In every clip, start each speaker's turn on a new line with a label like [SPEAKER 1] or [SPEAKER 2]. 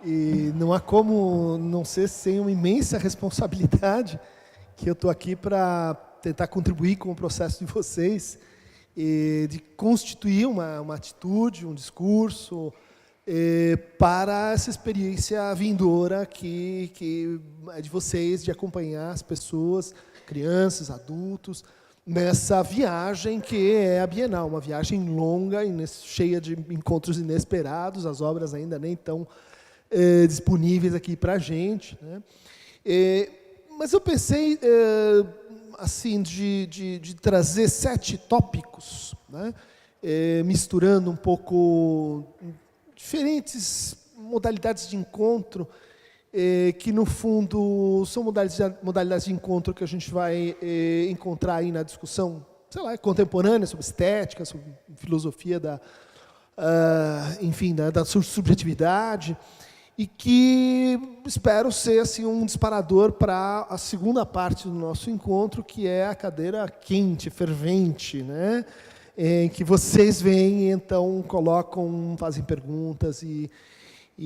[SPEAKER 1] E não há como não ser sem uma imensa responsabilidade, que eu estou aqui para tentar contribuir com o processo de vocês, e de constituir uma atitude, um discurso, para essa experiência vindoura que é de vocês, de acompanhar as pessoas, crianças, adultos, nessa viagem que é a Bienal, uma viagem longa, cheia de encontros inesperados, as obras ainda nem estão disponíveis aqui para a gente, né? Mas eu pensei assim de trazer 7 tópicos, né? Misturando um pouco diferentes modalidades de encontro, que no fundo são modalidades de encontro que a gente vai encontrar aí na discussão, sei lá, contemporânea, sobre estética, sobre filosofia enfim, da subjetividade, e que espero ser assim, um disparador para a segunda parte do nosso encontro, que é a cadeira quente, fervente, né? Em que vocês vêm e então colocam, fazem perguntas e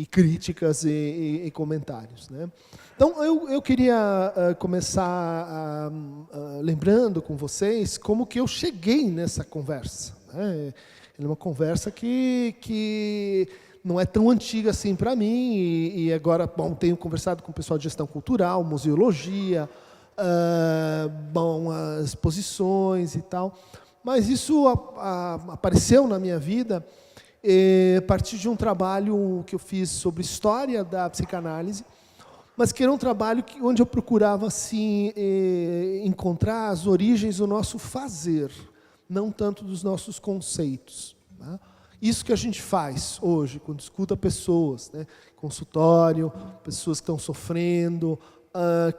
[SPEAKER 1] críticas e comentários, né? Então, eu queria começar lembrando com vocês como que eu cheguei nessa conversa, né? É uma conversa que não é tão antiga assim para mim, e agora, bom, tenho conversado com o pessoal de gestão cultural, museologia, as exposições e tal, mas isso apareceu na minha vida a partir de um trabalho que eu fiz sobre história da psicanálise, mas que era um trabalho onde eu procurava assim, encontrar as origens do nosso fazer, não tanto dos nossos conceitos, né? Isso que a gente faz hoje, quando escuta pessoas, né? Consultório, pessoas que estão sofrendo,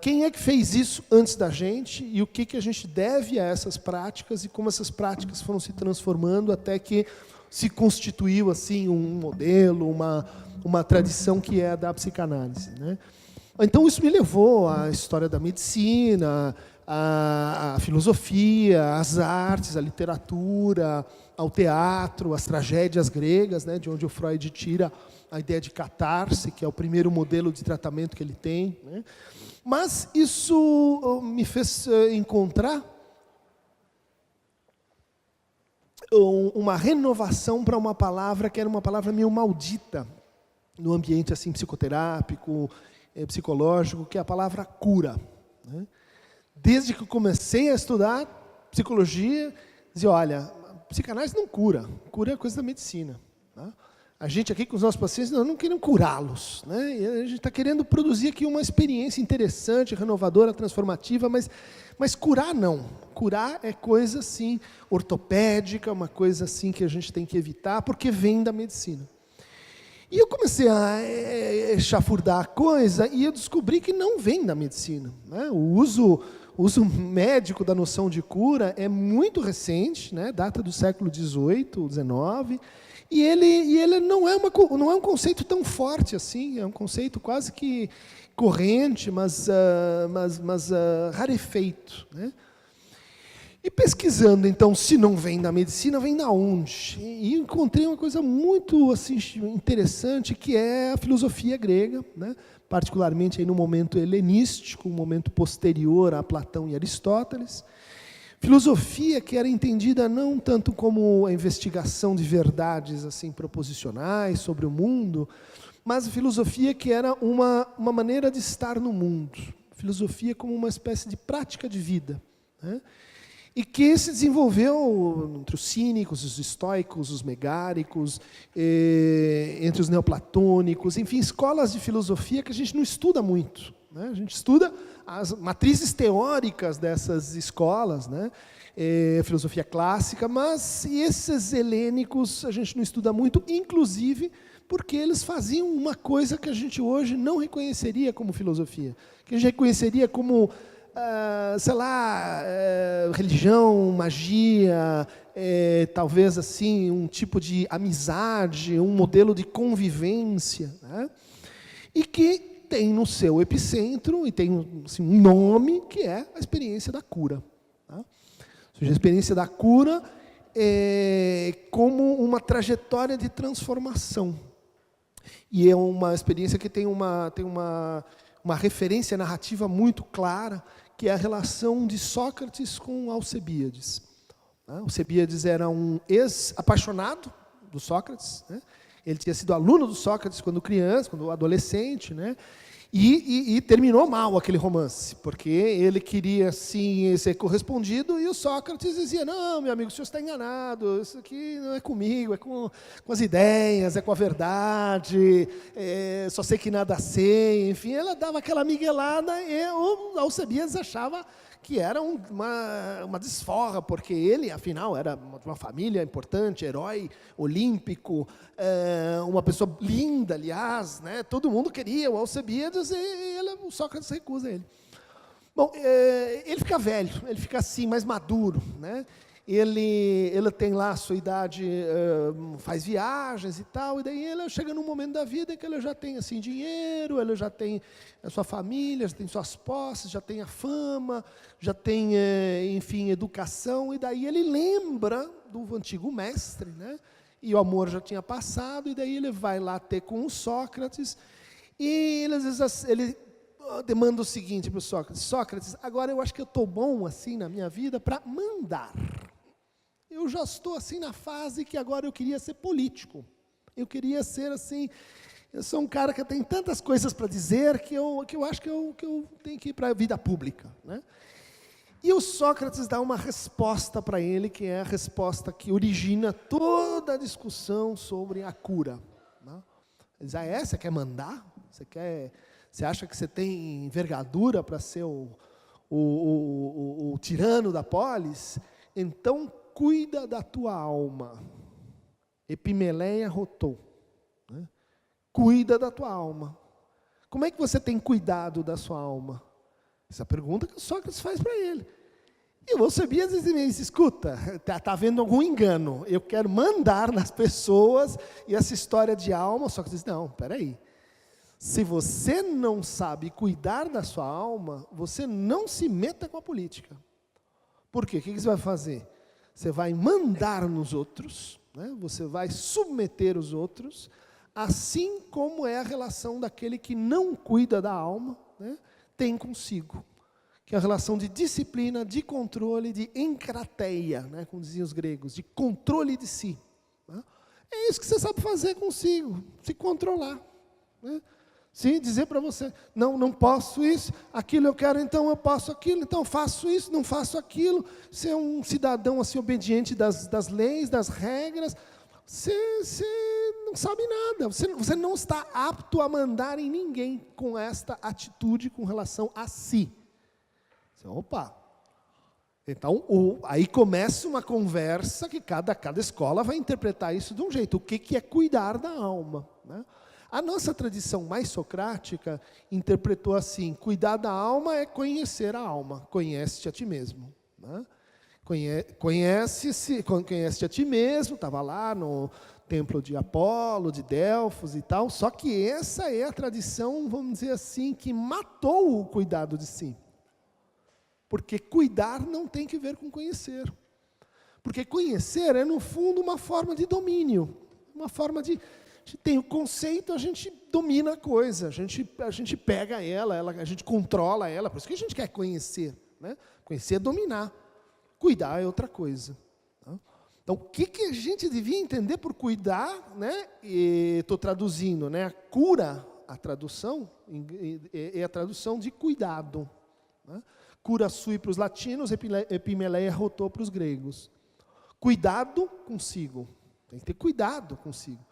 [SPEAKER 1] quem é que fez isso antes da gente e o que a gente deve a essas práticas e como essas práticas foram se transformando até que se constituiu assim, um modelo, uma tradição que é a da psicanálise, né? Então, isso me levou à história da medicina, à filosofia, às artes, à literatura, ao teatro, às tragédias gregas, né, de onde o Freud tira a ideia de catarse, que é o primeiro modelo de tratamento que ele tem, né? Mas isso me fez encontrar uma renovação para uma palavra que era uma palavra meio maldita no ambiente assim, psicoterápico, psicológico, que é a palavra cura, né? Desde que eu comecei a estudar psicologia, dizia, olha, psicanálise não cura, cura é coisa da medicina, né? A gente aqui com os nossos pacientes, nós não queremos curá-los, né? E a gente está querendo produzir aqui uma experiência interessante, renovadora, transformativa, mas curar não. Curar é coisa assim, ortopédica, uma coisa assim que a gente tem que evitar, porque vem da medicina. E eu comecei a chafurdar a coisa e eu descobri que não vem da medicina, né? O uso médico da noção de cura é muito recente, né? Data do século XVIII, XIX, e ele não é um conceito tão forte assim, é um conceito quase que corrente, mas rarefeito, né? E pesquisando, então, se não vem da medicina, vem da onde? E encontrei uma coisa muito assim, interessante, que é a filosofia grega, né? Particularmente aí no momento helenístico, um momento posterior a Platão e Aristóteles. Filosofia que era entendida não tanto como a investigação de verdades assim, proposicionais sobre o mundo, mas a filosofia que era uma maneira de estar no mundo. Filosofia como uma espécie de prática de vida, né? E que se desenvolveu entre os cínicos, os estoicos, os megáricos, entre os neoplatônicos, enfim, escolas de filosofia que a gente não estuda muito, né? A gente estuda as matrizes teóricas dessas escolas, né? Filosofia clássica, mas esses helênicos a gente não estuda muito, inclusive porque eles faziam uma coisa que a gente hoje não reconheceria como filosofia, que a gente reconheceria como sei lá, religião, magia, talvez assim um tipo de amizade, um modelo de convivência, né? E que tem no seu epicentro e tem assim, um nome que é a experiência da cura, tá? Ou seja, a experiência da cura como uma trajetória de transformação. E é uma experiência que tem uma referência narrativa muito clara, que é a relação de Sócrates com Alcebíades. Alcebíades era um ex-apaixonado do Sócrates, né? Ele tinha sido aluno do Sócrates quando criança, quando adolescente, né? E terminou mal aquele romance, porque ele queria, sim, ser correspondido, e o Sócrates dizia, não, meu amigo, o senhor está enganado, isso aqui não é comigo, é com as ideias, é com a verdade, só sei que nada sei, enfim, ela dava aquela miguelada, e o Alcebíades achava que era uma desforra, porque ele, afinal, era de uma família importante, herói olímpico, uma pessoa linda, aliás, né? Todo mundo queria o Alcebíades, e o Sócrates recusa ele. Bom, ele fica velho, ele fica assim, mais maduro, né? Ele tem lá a sua idade, faz viagens e tal, e daí ele chega num momento da vida em que ele já tem assim, dinheiro, ele já tem a sua família, já tem suas posses, já tem a fama, já tem, enfim, educação, e daí ele lembra do antigo mestre, né? E o amor já tinha passado, e daí ele vai lá ter com o Sócrates, e ele, às vezes, ele demanda o seguinte para o Sócrates, Sócrates, agora eu acho que eu estou bom assim na minha vida para mandar. Eu já estou assim na fase que agora eu queria ser político. Eu queria ser assim, eu sou um cara que tem tantas coisas para dizer que eu acho que eu tenho que ir para a vida pública, né? E o Sócrates dá uma resposta para ele, que é a resposta que origina toda a discussão sobre a cura, né? Ele diz, você quer mandar? Você acha que você tem envergadura para ser o tirano da polis? Então, cuida da tua alma. Epimeleia rotou. Né? Cuida da tua alma. Como é que você tem cuidado da sua alma? Essa é a pergunta que o Sócrates faz para ele. E eu sabia dizer, escuta, está havendo algum engano. Eu quero mandar nas pessoas, e essa história de alma, o Sócrates diz, não, peraí. Se você não sabe cuidar da sua alma, você não se meta com a política. Por quê? O que você vai fazer? Você vai mandar nos outros, né? Você vai submeter os outros, assim como é a relação daquele que não cuida da alma, né? Tem consigo. Que é a relação de disciplina, de controle, de encrateia, né? Como diziam os gregos, de controle de si. Né? É isso que você sabe fazer consigo, se controlar. Né? Sim, dizer para você, não posso isso, aquilo eu quero, então eu posso aquilo, então eu faço isso, não faço aquilo. Ser um cidadão assim obediente das leis, das regras, você não sabe nada, você não está apto a mandar em ninguém com esta atitude com relação a si. Opa! Então, aí começa uma conversa que cada escola vai interpretar isso de um jeito. O que é cuidar da alma? Né? A nossa tradição mais socrática interpretou assim, cuidar da alma é conhecer a alma, conhece-te a ti mesmo. Né? Conhece-te a ti mesmo, estava lá no templo de Apolo, de Delfos e tal, só que essa é a tradição, vamos dizer assim, que matou o cuidado de si. Porque cuidar não tem que ver com conhecer. Porque conhecer é, no fundo, uma forma de domínio, uma forma de... A gente tem o conceito, a gente domina a coisa, a gente pega ela, a gente controla ela, por isso que a gente quer conhecer. Né? Conhecer é dominar, cuidar é outra coisa. Tá? Então, o que a gente devia entender por cuidar, né? Estou traduzindo, né? A cura, a tradução, é a tradução de cuidado. Né? Cura sui para os latinos, epimeleia rotou para os gregos. Cuidado consigo, tem que ter cuidado consigo.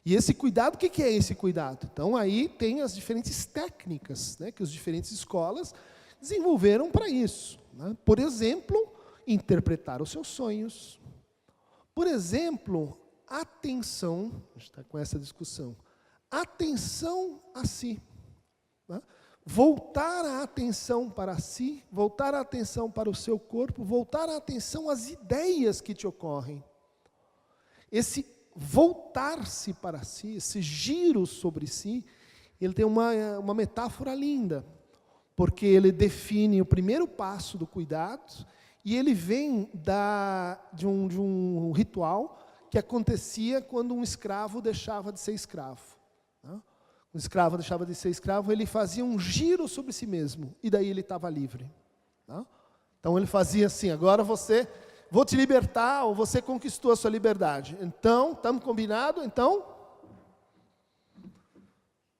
[SPEAKER 1] E esse cuidado, o que é esse cuidado? Então, aí tem as diferentes técnicas, né, que as diferentes escolas desenvolveram para isso. Né? Por exemplo, interpretar os seus sonhos. Por exemplo, atenção, a gente está com essa discussão, atenção a si. Né? Voltar a atenção para si, voltar a atenção para o seu corpo, voltar a atenção às ideias que te ocorrem. Esse voltar-se para si, esse giro sobre si, ele tem uma metáfora linda, porque ele define o primeiro passo do cuidado, e ele vem de um ritual que acontecia quando um escravo deixava de ser escravo. o escravo deixava de ser escravo, ele fazia um giro sobre si mesmo, e daí ele estava livre. Tá? Então ele fazia assim, agora vou te libertar, ou você conquistou a sua liberdade. Então, estamos combinados? Então,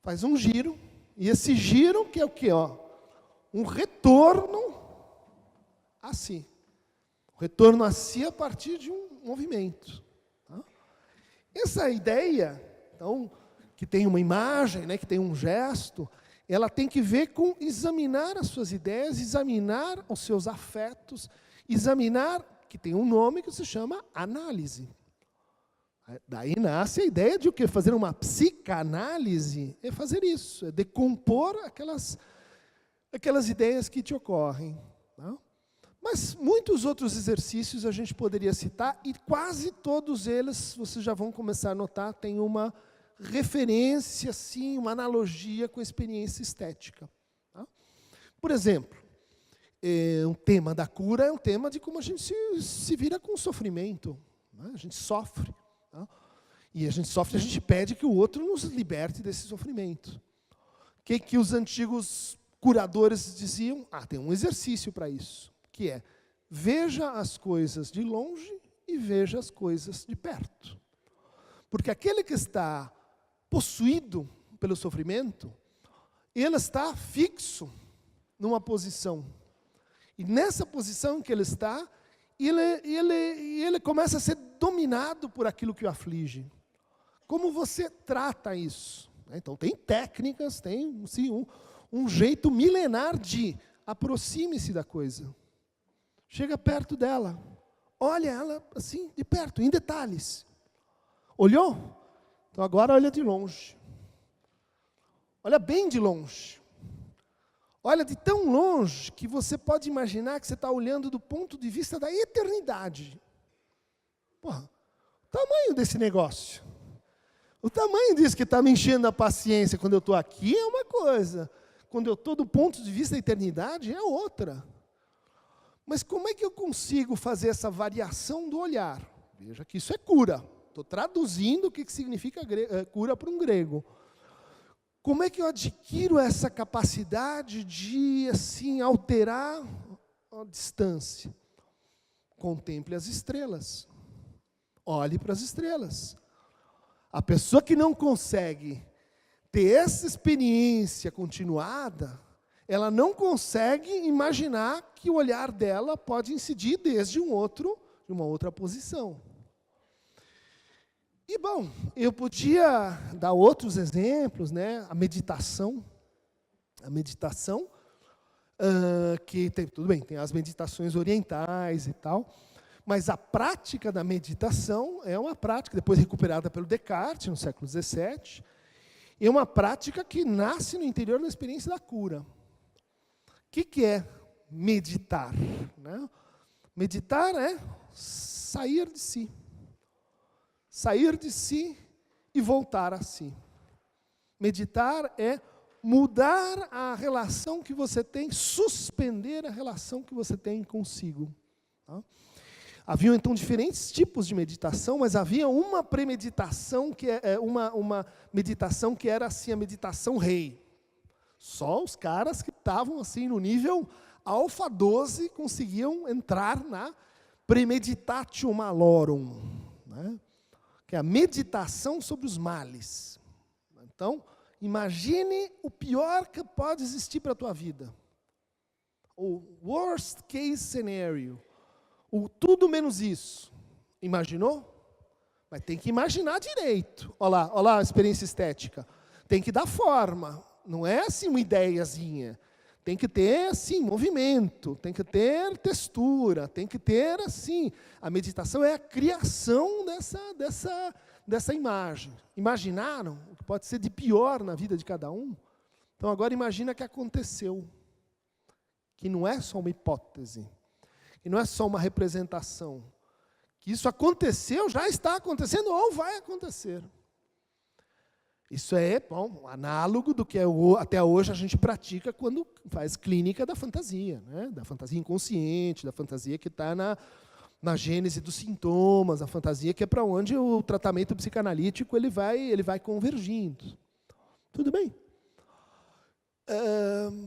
[SPEAKER 1] faz um giro, e esse giro que é o quê? Um retorno a si. O retorno a si a partir de um movimento. Tá? Essa ideia, então, que tem uma imagem, né, que tem um gesto, ela tem que ver com examinar as suas ideias, examinar os seus afetos, examinar, que tem um nome que se chama análise. Daí nasce a ideia de o quê? Fazer uma psicanálise é fazer isso, é decompor aquelas ideias que te ocorrem. Tá? Mas muitos outros exercícios a gente poderia citar, e quase todos eles, vocês já vão começar a notar, tem uma referência, sim, uma analogia com a experiência estética. Tá? Por exemplo, um tema da cura é um tema de como a gente se vira com o sofrimento. Né? A gente sofre. Tá? E a gente sofre, a gente pede que o outro nos liberte desse sofrimento. O que os antigos curadores diziam? Tem um exercício para isso, que é, veja as coisas de longe e veja as coisas de perto. Porque aquele que está possuído pelo sofrimento, ele está fixo numa posição. E nessa posição em que ele está, ele começa a ser dominado por aquilo que o aflige. Como você trata isso? Então, tem técnicas, tem sim, um jeito milenar de aproxime-se da coisa. Chega perto dela. Olha ela assim, de perto, em detalhes. Olhou? Então agora olha de longe. Olha bem de longe. Olha de tão longe que você pode imaginar que você está olhando do ponto de vista da eternidade. Porra, o tamanho desse negócio. O tamanho disso que está me enchendo a paciência quando eu estou aqui é uma coisa. Quando eu estou do ponto de vista da eternidade é outra. Mas como é que eu consigo fazer essa variação do olhar? Veja que isso é cura. Estou traduzindo o que significa cura para um grego. Como é que eu adquiro essa capacidade de, assim, alterar a distância? Contemple as estrelas. Olhe para as estrelas. A pessoa que não consegue ter essa experiência continuada, ela não consegue imaginar que o olhar dela pode incidir desde uma outra posição. E, bom, eu podia dar outros exemplos, né? A meditação, que tem, tudo bem, tem as meditações orientais e tal, mas a prática da meditação é uma prática, depois recuperada pelo Descartes, no século XVII, e é uma prática que nasce no interior da experiência da cura. O que é meditar? Né? Meditar é sair de si. Sair de si e voltar a si. Meditar é mudar a relação que você tem, suspender a relação que você tem consigo. Tá? Havia, então, diferentes tipos de meditação, mas havia uma premeditação, que é uma meditação que era assim, a meditação rei. Só os caras que estavam assim, no nível alfa 12 conseguiam entrar na premeditatio malorum, né? Que é a meditação sobre os males. Então, imagine o pior que pode existir para a tua vida. O worst case scenario. O tudo menos isso. Imaginou? Mas tem que imaginar direito. Olha lá a experiência estética. Tem que dar forma. Não é assim uma ideiazinha. Tem que ter, assim, movimento, tem que ter textura, tem que ter, assim, a meditação é a criação dessa imagem. Imaginaram o que pode ser de pior na vida de cada um? Então, agora imagina que aconteceu. Que não é só uma hipótese, que não é só uma representação. Que isso aconteceu, já está acontecendo ou vai acontecer. Isso é, bom, análogo do que até hoje a gente pratica quando faz clínica da fantasia, né? Da fantasia inconsciente, da fantasia que está na gênese dos sintomas, a fantasia que é para onde o tratamento psicanalítico ele vai convergindo. Tudo bem?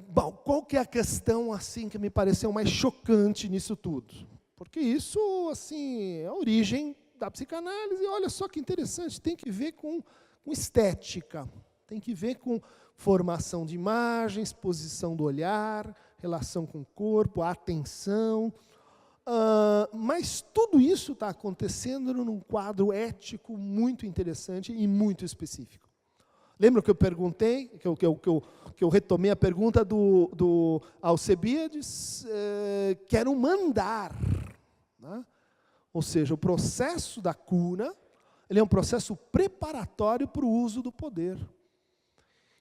[SPEAKER 1] Bom, qual que é a questão assim que me pareceu mais chocante nisso tudo? Porque isso, assim, é a origem da psicanálise. Olha só que interessante, tem que ver com estética, tem que ver com formação de imagens, posição do olhar, relação com o corpo, atenção. Mas tudo isso está acontecendo num quadro ético muito interessante e muito específico. Lembra que eu perguntei, que eu retomei a pergunta do Alcebiades? Quero mandar. Né? Ou seja, o processo da cura, ele é um processo preparatório para o uso do poder.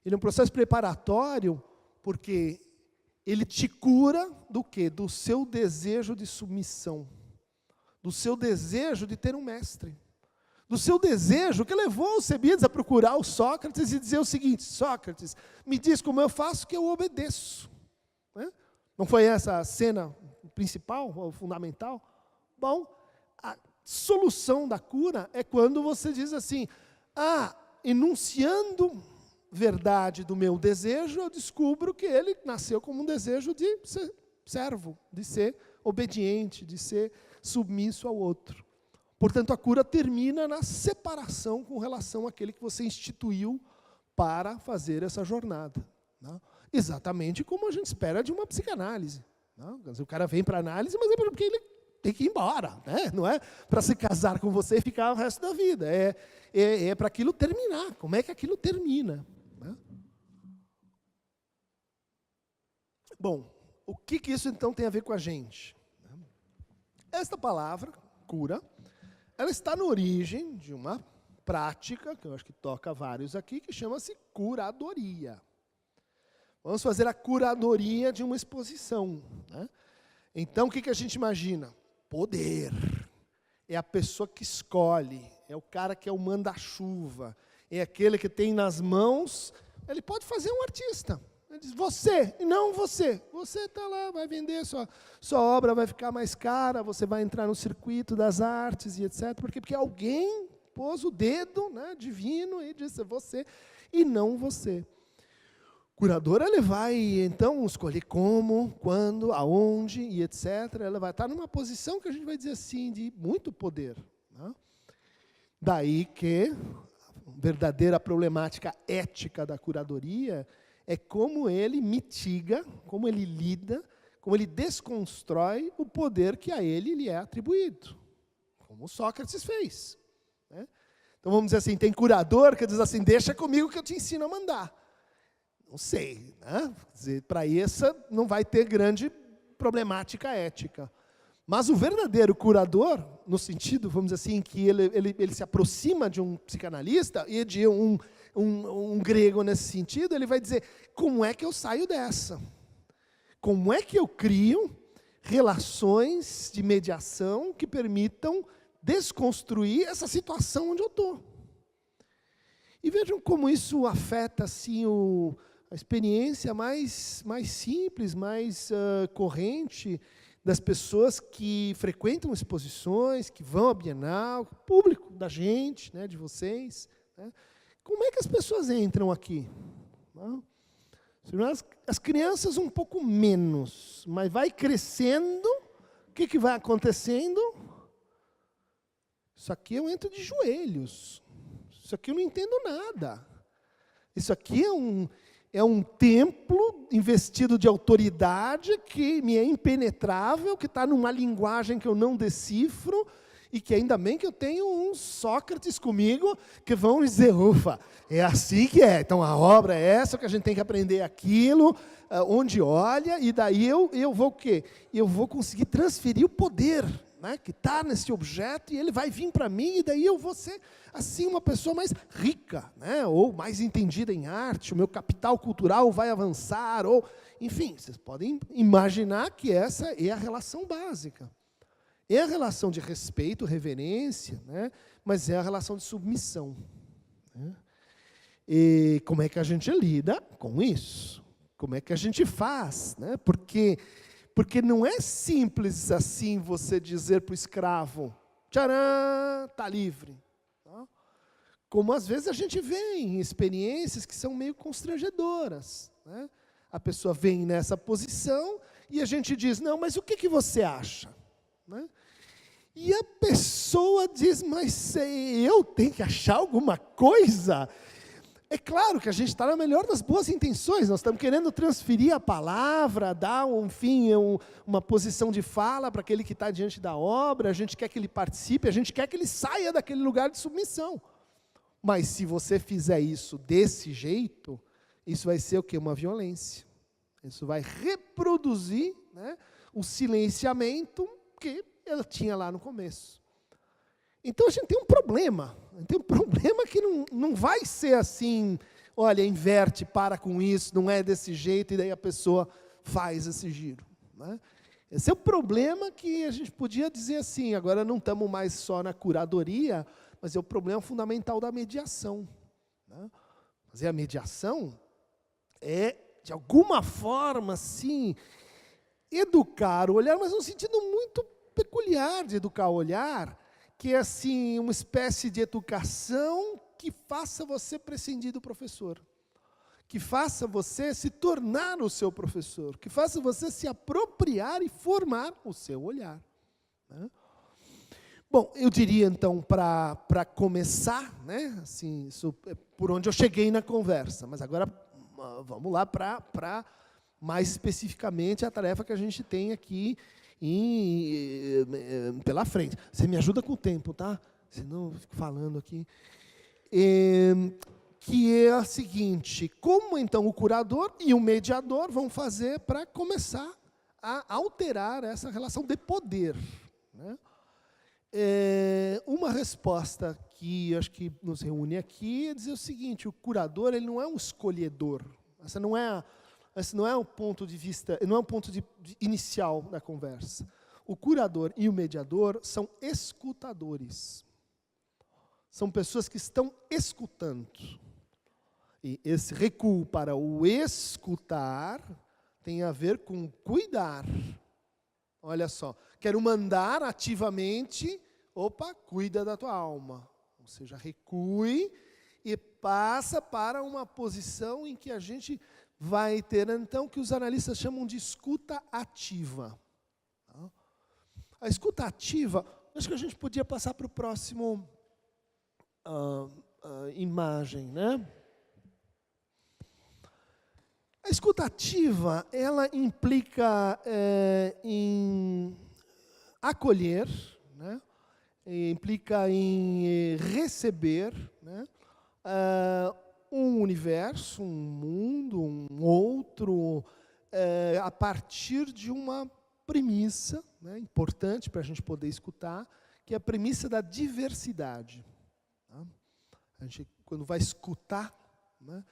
[SPEAKER 1] Ele é um processo preparatório porque ele te cura do quê? Do seu desejo de submissão, do seu desejo de ter um mestre, do seu desejo que levou Alcebiades a procurar o Sócrates e dizer o seguinte: Sócrates, me diz como eu faço que eu obedeço. Né? Não foi essa a cena principal, ou fundamental? Bom, a solução da cura é quando você diz assim: enunciando verdade do meu desejo, eu descubro que ele nasceu como um desejo de ser servo, de ser obediente, de ser submisso ao outro. Portanto, a cura termina na separação com relação àquele que você instituiu para fazer essa jornada. Né? Exatamente como a gente espera de uma psicanálise. Né? O cara vem para a análise, mas é porque ele tem que ir embora. Né? Não é para se casar com você e ficar o resto da vida. É para aquilo terminar. Como é que aquilo termina? Né? Bom, o que isso então tem a ver com a gente? Esta palavra, cura, ela está na origem de uma prática, que eu acho que toca vários aqui, que chama-se curadoria. Vamos fazer a curadoria de uma exposição. Né? Então, o que a gente imagina? Poder. É a pessoa que escolhe, é o cara que é o manda-chuva, é aquele que tem nas mãos, ele pode fazer um artista. Ele diz, você, e não você. Você está lá, vai vender, sua obra vai ficar mais cara, você vai entrar no circuito das artes e etc. Porque alguém pôs o dedo, né, divino e disse você, e não você. O curador, ele vai, então, escolher como, quando, aonde e etc. Ela vai estar numa posição que a gente vai dizer assim, de muito poder. Né? Daí que a verdadeira problemática ética da curadoria é como ele mitiga, como ele lida, como ele desconstrói o poder que a ele lhe é atribuído. Como Sócrates fez. Né? Então vamos dizer assim, tem curador que diz assim, deixa comigo que eu te ensino a mandar. Não sei, né? Para essa não vai ter grande problemática ética. Mas o verdadeiro curador, no sentido, vamos dizer assim, que ele se aproxima de um psicanalista e de um grego nesse sentido, ele vai dizer, como é que eu saio dessa? Como é que eu crio relações de mediação que permitam desconstruir essa situação onde eu estou? E vejam como isso afeta assim, a experiência mais simples, mais corrente das pessoas que frequentam exposições, que vão à Bienal, público da gente, né, de vocês. Né? Como é que as pessoas entram aqui? As crianças um pouco menos, mas vai crescendo, o que vai acontecendo? Isso aqui eu entro de joelhos. Isso aqui eu não entendo nada. Isso aqui é um templo investido de autoridade que me é impenetrável, que está numa linguagem que eu não decifro, e que ainda bem que eu tenho uns Sócrates comigo que vão dizer, ufa, é assim que é. Então a obra é essa, que a gente tem que aprender aquilo, onde olha, e daí eu vou o quê? Eu vou conseguir transferir o poder, né, que está nesse objeto, e ele vai vir para mim, e daí eu vou ser, assim, uma pessoa mais rica, né, ou mais entendida em arte, o meu capital cultural vai avançar, ou, enfim, vocês podem imaginar que essa é a relação básica. É a relação de respeito, reverência, né, mas é a relação de submissão. Né? E como é que a gente lida com isso? Como é que a gente faz? Né? Porque não é simples assim você dizer para o escravo, tcharam, está livre. Tá? Como às vezes a gente vê em experiências que são meio constrangedoras, né? A pessoa vem nessa posição e a gente diz, não, mas o que você acha? Né? E a pessoa diz, mas eu tenho que achar alguma coisa? É claro que a gente está na melhor das boas intenções, nós estamos querendo transferir a palavra, dar, enfim, uma posição de fala para aquele que está diante da obra, a gente quer que ele participe, a gente quer que ele saia daquele lugar de submissão. Mas se você fizer isso desse jeito, isso vai ser o quê? Uma violência. Isso vai reproduzir, né, o silenciamento que ela tinha lá no começo. Então a gente tem um problema. Tem um problema que não vai ser assim, olha, inverte, para com isso, não é desse jeito, e daí a pessoa faz esse giro. Né? Esse é o problema que a gente podia dizer assim, agora não estamos mais só na curadoria, mas é o problema fundamental da mediação. Né? Mas a mediação é, de alguma forma, sim, educar o olhar, mas num sentido muito peculiar de educar o olhar, que é assim, uma espécie de educação que faça você prescindir do professor, que faça você se tornar o seu professor, que faça você se apropriar e formar o seu olhar. Né? Bom, eu diria então, para começar, né, assim, isso é por onde eu cheguei na conversa, mas agora vamos lá para mais especificamente a tarefa que a gente tem aqui pela frente. Você me ajuda com o tempo, tá? Senão eu fico falando aqui. Que é a seguinte, como então o curador e o mediador vão fazer para começar a alterar essa relação de poder, né? Uma resposta que acho que nos reúne aqui é dizer o seguinte, o curador ele não é um escolhedor. Esse não é o ponto de vista, não é o ponto inicial da conversa. O curador e o mediador são escutadores. São pessoas que estão escutando. E esse recuo para o escutar tem a ver com cuidar. Olha só, quero mandar ativamente, cuida da tua alma. Ou seja, recue e passa para uma posição em que a gente vai ter, então, o que os analistas chamam de escuta ativa. A escuta ativa, acho que a gente podia passar para o próximo imagem, né? A escuta ativa, ela implica em acolher, né? Implica em receber, né? Um universo, um mundo, um outro, a partir de uma premissa, né, importante para a gente poder escutar, que é a premissa da diversidade. Tá? A gente, quando vai escutar, né,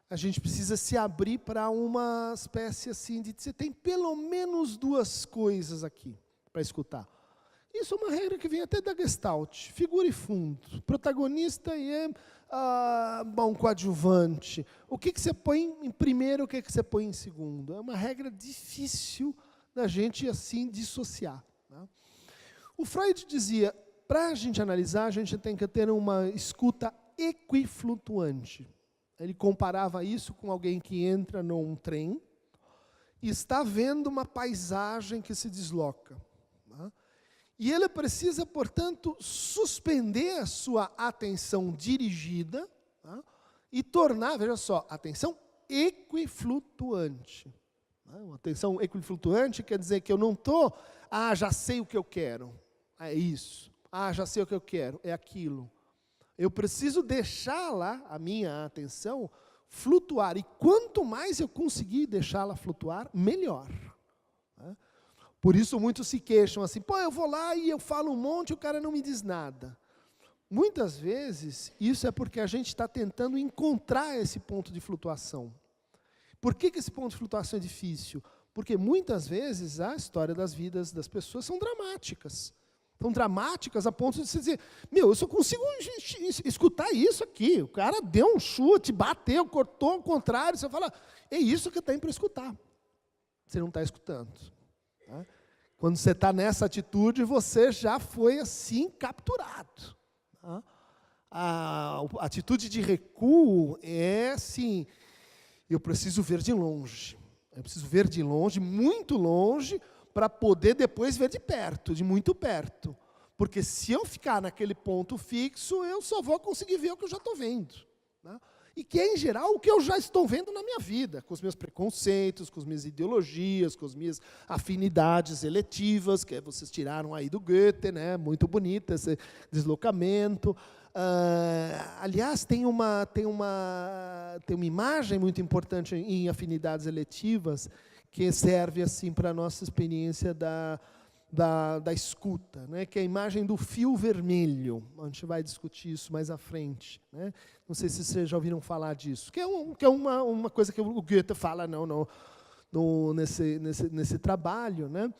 [SPEAKER 1] a gente precisa se abrir para uma espécie assim de você tem pelo menos duas coisas aqui para escutar. Isso é uma regra que vem até da Gestalt, figura e fundo, protagonista e coadjuvante. O que você põe em primeiro, o que você põe em segundo? É uma regra difícil da gente assim dissociar. Né? O Freud dizia, para a gente analisar, a gente tem que ter uma escuta equiflutuante. Ele comparava isso com alguém que entra num trem e está vendo uma paisagem que se desloca. Né? E ele precisa, portanto, suspender a sua atenção dirigida, tá? E tornar, veja só, atenção equiflutuante. Uma atenção equiflutuante quer dizer que eu não estou, já sei o que eu quero, é isso. Já sei o que eu quero, é aquilo. Eu preciso deixar lá a minha atenção flutuar. E quanto mais eu conseguir deixá-la flutuar, melhor. Por isso muitos se queixam assim, eu vou lá e eu falo um monte e o cara não me diz nada. Muitas vezes, isso é porque a gente está tentando encontrar esse ponto de flutuação. Por que esse ponto de flutuação é difícil? Porque muitas vezes a história das vidas das pessoas são dramáticas. São dramáticas a ponto de você dizer, eu só consigo escutar isso aqui. O cara deu um chute, bateu, cortou ao contrário. Você fala, é isso que tem para escutar. Você não está escutando. Tá? Quando você está nessa atitude, você já foi assim capturado. Tá? a atitude de recuo é assim, eu preciso ver de longe. Eu preciso ver de longe, muito longe, para poder depois ver de perto, de muito perto. Porque se eu ficar naquele ponto fixo, eu só vou conseguir ver o que eu já estou vendo. Né? E que é, em geral, o que eu já estou vendo na minha vida, com os meus preconceitos, com as minhas ideologias, com as minhas afinidades eletivas, que vocês tiraram aí do Goethe, né? Muito bonito esse deslocamento. Aliás, tem uma imagem muito importante em afinidades eletivas que serve assim para a nossa experiência da escuta, né? Que é a imagem do fio vermelho. A gente vai discutir isso mais à frente. Né? Não sei se vocês já ouviram falar disso, que é uma coisa que o Goethe fala nesse trabalho, né?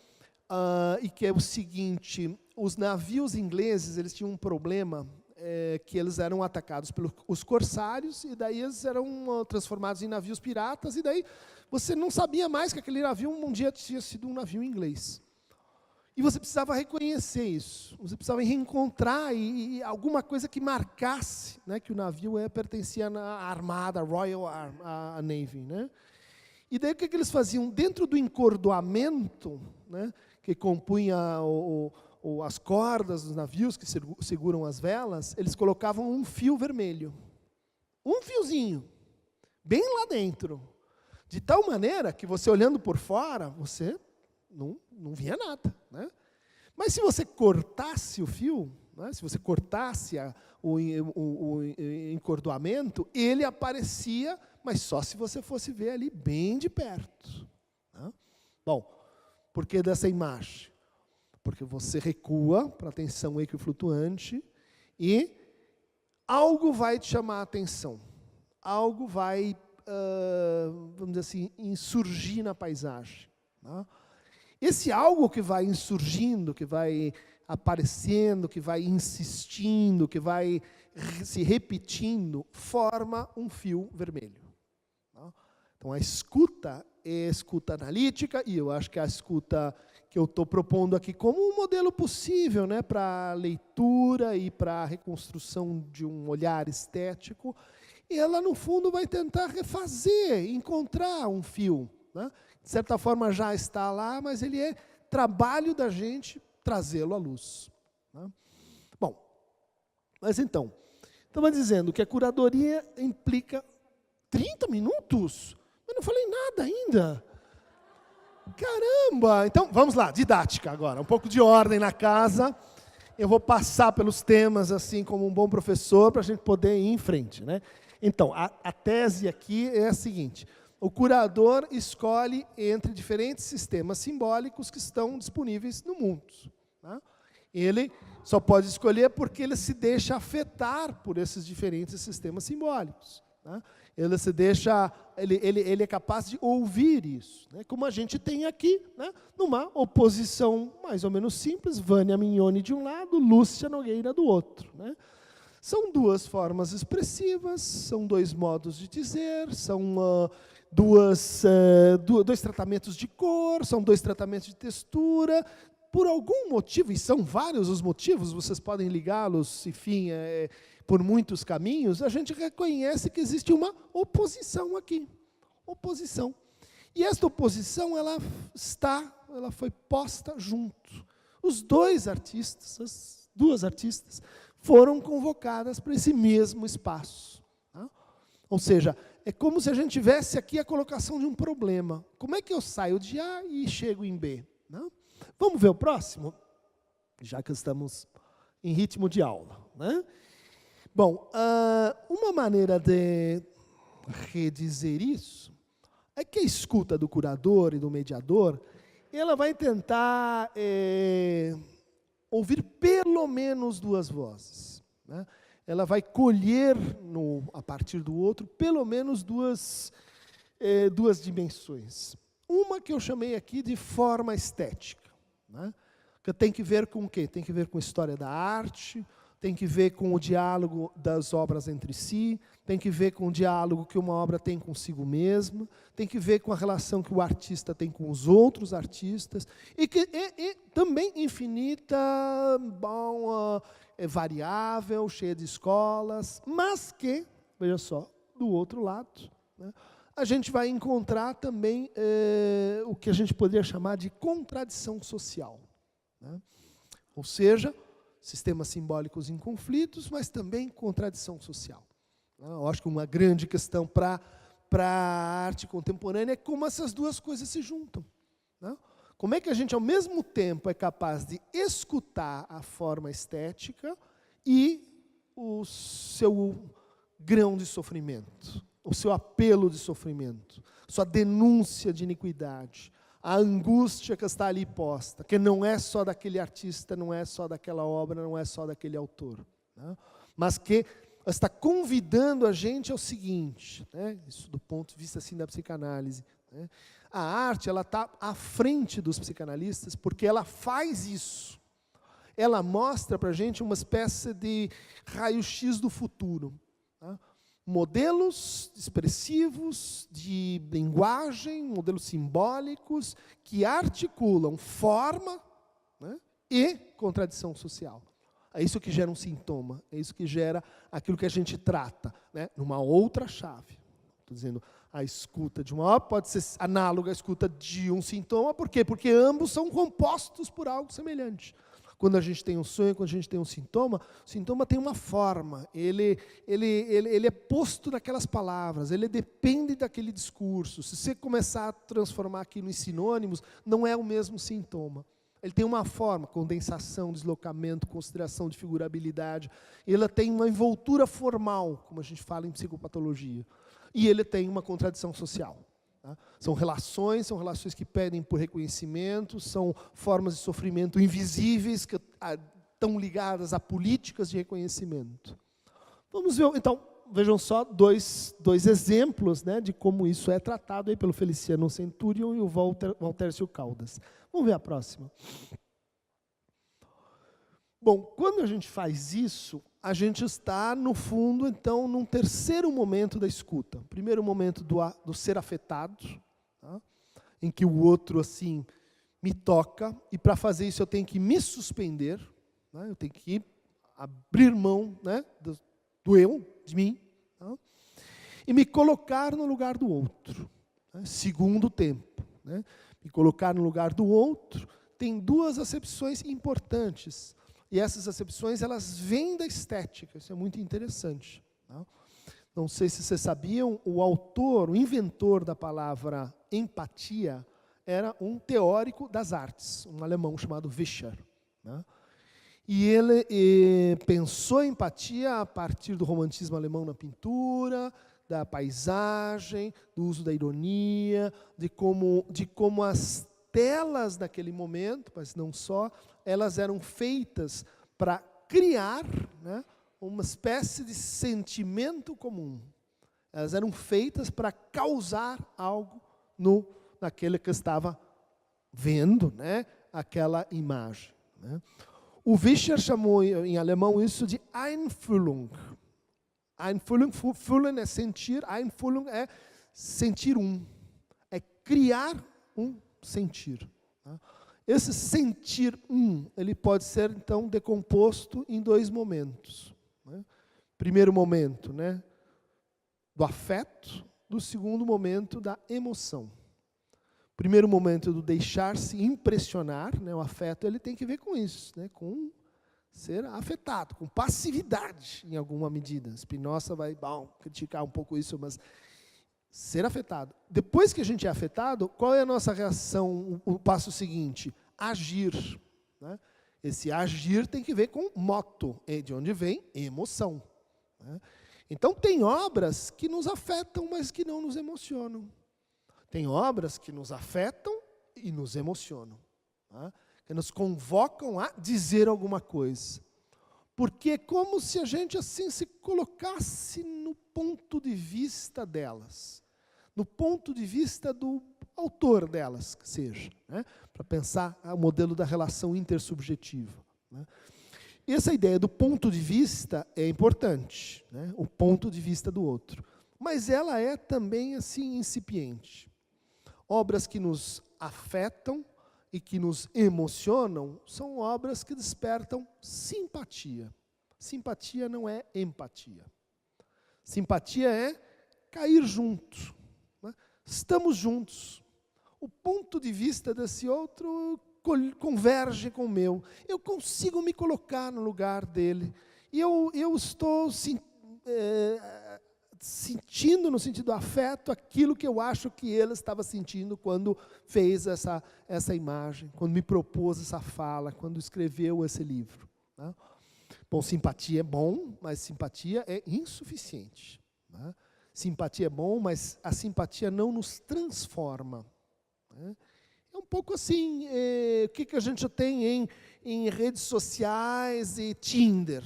[SPEAKER 1] E que é o seguinte, os navios ingleses eles tinham um problema, que eles eram atacados pelos corsários, e daí eles eram transformados em navios piratas, e daí você não sabia mais que aquele navio um dia tinha sido um navio inglês. E você precisava reconhecer isso, você precisava reencontrar e alguma coisa que marcasse, né, que o navio pertencia à armada, Royal Navy. Né? E daí o que eles faziam? Dentro do encordoamento, né, que compunha as cordas dos navios que seguram as velas, eles colocavam um fio vermelho. Um fiozinho, bem lá dentro. De tal maneira que você, olhando por fora, você não via nada. Né? Mas se você cortasse o fio, né, se você cortasse o encordoamento, ele aparecia, mas só se você fosse ver ali bem de perto. Né? Bom, por que dessa imagem? Porque você recua para a tensão equiflutuante e algo vai te chamar a atenção. Algo vai, vamos dizer assim, insurgir na paisagem. Né? Esse algo que vai insurgindo, que vai aparecendo, que vai insistindo, que vai se repetindo, forma um fio vermelho. Né? Então, a escuta é a escuta analítica, e eu acho que a escuta que eu estou propondo aqui como um modelo possível, né, para a leitura e para a reconstrução de um olhar estético, e ela, no fundo, vai tentar refazer, encontrar um fio. Né? De certa forma, já está lá, mas ele é trabalho da gente trazê-lo à luz. Né? Bom, mas então, estava dizendo que a curadoria implica 30 minutos? Eu não falei nada ainda. Caramba! Então, vamos lá, didática agora. Um pouco de ordem na casa. Eu vou passar pelos temas, assim, como um bom professor, para a gente poder ir em frente. Né? Então, a tese aqui é a seguinte. O curador escolhe entre diferentes sistemas simbólicos que estão disponíveis no mundo. Né? Ele só pode escolher porque ele se deixa afetar por esses diferentes sistemas simbólicos. Né? Ele se deixa, ele é capaz de ouvir isso, né? Como a gente tem aqui, né? Numa oposição mais ou menos simples, Vânia Mignoni de um lado, Lúcia Nogueira do outro. Né? São duas formas expressivas, são dois modos de dizer, são dois tratamentos de cor, são dois tratamentos de textura. Por algum motivo, e são vários os motivos, vocês podem ligá-los, enfim, por muitos caminhos, a gente reconhece que existe uma oposição aqui. Oposição. E esta oposição, ela foi posta junto. Os dois artistas, as duas artistas, foram convocadas para esse mesmo espaço. Tá? Ou seja, é como se a gente tivesse aqui a colocação de um problema. Como é que eu saio de A e chego em B? Não? Vamos ver o próximo? Já que estamos em ritmo de aula. Né? Bom, uma maneira de redizer isso é que a escuta do curador e do mediador, ela vai tentar ouvir pelo menos duas vozes. Né? Ela vai colher, a partir do outro, pelo menos duas dimensões. Uma que eu chamei aqui de forma estética. Né? Que tem que ver com o quê? Tem que ver com história da arte, tem que ver com o diálogo das obras entre si, tem que ver com o diálogo que uma obra tem consigo mesma, tem que ver com a relação que o artista tem com os outros artistas, e também infinita, variável, cheia de escolas, mas que, veja só, do outro lado, né, a gente vai encontrar também o que a gente poderia chamar de contradição social, né? Ou seja, sistemas simbólicos em conflitos, mas também contradição social. Eu acho que uma grande questão para a arte contemporânea é como essas duas coisas se juntam, né? Como é que a gente, ao mesmo tempo, é capaz de escutar a forma estética e o seu grão de sofrimento, o seu apelo de sofrimento, sua denúncia de iniquidade, a angústia que está ali posta, que não é só daquele artista, não é só daquela obra, não é só daquele autor, né? Mas que está convidando a gente ao seguinte, né? Isso do ponto de vista assim, da psicanálise, né? A arte ela está à frente dos psicanalistas porque ela faz isso. Ela mostra para a gente uma espécie de raio-x do futuro, né? Modelos expressivos de linguagem, modelos simbólicos, que articulam forma, né, e contradição social. É isso que gera um sintoma, é isso que gera aquilo que a gente trata, né, numa outra chave. Estou dizendo, a escuta de uma obra pode ser análoga à escuta de um sintoma, por quê? Porque ambos são compostos por algo semelhante. Quando a gente tem um sonho, quando a gente tem um sintoma, o sintoma tem uma forma, ele é posto naquelas palavras, ele depende daquele discurso. Se você começar a transformar aquilo em sinônimos, não é o mesmo sintoma. Ele tem uma forma, condensação, deslocamento, consideração de figurabilidade. Ele tem uma envoltura formal, como a gente fala em psicopatologia. E ele tem uma contradição social. Tá? São relações que pedem por reconhecimento, são formas de sofrimento invisíveis que estão ligadas a políticas de reconhecimento. Vamos ver, então, vejam só dois exemplos, né, de como isso é tratado aí pelo Feliciano Centurion e o Waltércio Caldas. Vamos ver a próxima. Bom, quando a gente faz isso, a gente está, no fundo, então, num terceiro momento da escuta. O primeiro momento do ser afetado, tá? Em que o outro, assim, me toca, e para fazer isso eu tenho que me suspender, né? Eu tenho que abrir mão, né, do eu, de mim, tá? E me colocar no lugar do outro, né? Segundo tempo, né? Me colocar no lugar do outro tem duas acepções importantes. E essas acepções, elas vêm da estética, isso é muito interessante. Tá? Não sei se vocês sabiam, o autor, o inventor da palavra empatia, era um teórico das artes, um alemão chamado Vischer. Né? E ele pensou a empatia a partir do romantismo alemão na pintura, da paisagem, do uso da ironia, de como as telas daquele momento, mas não só, elas eram feitas para criar, né, uma espécie de sentimento comum. Elas eram feitas para causar algo naquele que estava vendo, né, aquela imagem. Né. O Vischer chamou em alemão isso de Einfühlung. Fühlen é sentir, Einfühlung é sentir é criar um sentir. Tá? Esse sentir ele pode ser, então, decomposto em dois momentos. Né? Primeiro momento, né, do afeto, do segundo momento da emoção. Primeiro momento do deixar-se impressionar, né, o afeto, ele tem que ver com isso, né, com ser afetado, com passividade, em alguma medida. Spinoza vai criticar um pouco isso, mas ser afetado. Depois que a gente é afetado, qual é a nossa reação? O passo seguinte, agir. Né? Esse agir tem que ver com moto, de onde vem emoção. Né? Então, tem obras que nos afetam, mas que não nos emocionam. Tem obras que nos afetam e nos emocionam. Tá? Que nos convocam a dizer alguma coisa. Porque é como se a gente assim se colocasse no ponto de vista delas. No ponto de vista do autor delas, que seja. Né? Para pensar o modelo da relação intersubjetiva. Né? Essa ideia do ponto de vista é importante, né? O ponto de vista do outro. Mas ela é também assim incipiente. Obras que nos afetam e que nos emocionam são obras que despertam simpatia. Simpatia não é empatia. Simpatia é cair junto, né? Estamos juntos. O ponto de vista desse outro converge com o meu. Eu consigo me colocar no lugar dele. E eu estou sentindo, no sentido afeto, aquilo que eu acho que ele estava sentindo quando fez essa imagem, quando me propôs essa fala, quando escreveu esse livro, né? Bom, simpatia é bom, mas simpatia é insuficiente, né? Simpatia é bom, mas a simpatia não nos transforma, né? É um pouco assim, o que a gente tem em redes sociais e Tinder.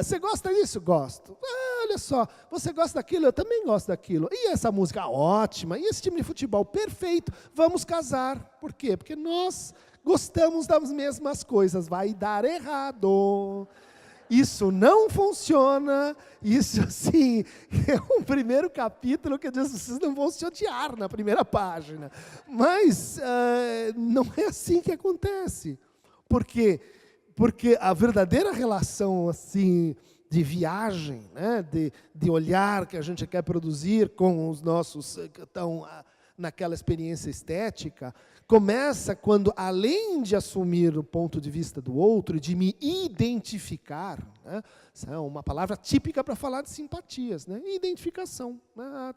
[SPEAKER 1] Você gosta disso? Gosto. Olha só, você gosta daquilo? Eu também gosto daquilo. E essa música ótima, e esse time de futebol perfeito, vamos casar. Por quê? Porque nós gostamos das mesmas coisas. Vai dar errado. Isso não funciona. Isso, assim, é um primeiro capítulo que diz, vocês não vão se odiar na primeira página. Mas não é assim que acontece. Por quê? Porque a verdadeira relação assim, de viagem, né, de olhar que a gente quer produzir com os nossos que estão naquela experiência estética, começa quando, além de assumir o ponto de vista do outro, de me identificar, né, essa é uma palavra típica para falar de simpatias, né, identificação.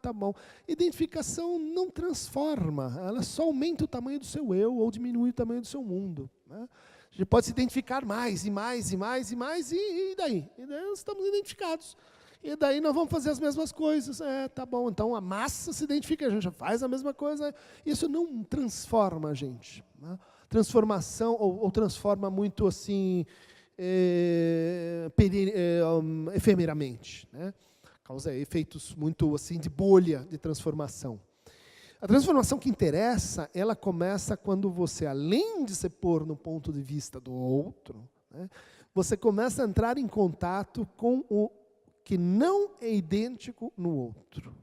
[SPEAKER 1] Tá bom. Identificação não transforma, ela só aumenta o tamanho do seu eu ou diminui o tamanho do seu mundo, né? A gente pode se identificar mais, e mais, e mais, e mais, e daí? E daí nós estamos identificados. E daí nós vamos fazer as mesmas coisas. Tá bom, então a massa se identifica, a gente já faz a mesma coisa. Isso não transforma a gente, né? Transformação, ou transforma muito assim, efemeramente, né? Causa efeitos muito assim de bolha de transformação. A transformação que interessa, ela começa quando você, além de se pôr no ponto de vista do outro, né, você começa a entrar em contato com o que não é idêntico no outro.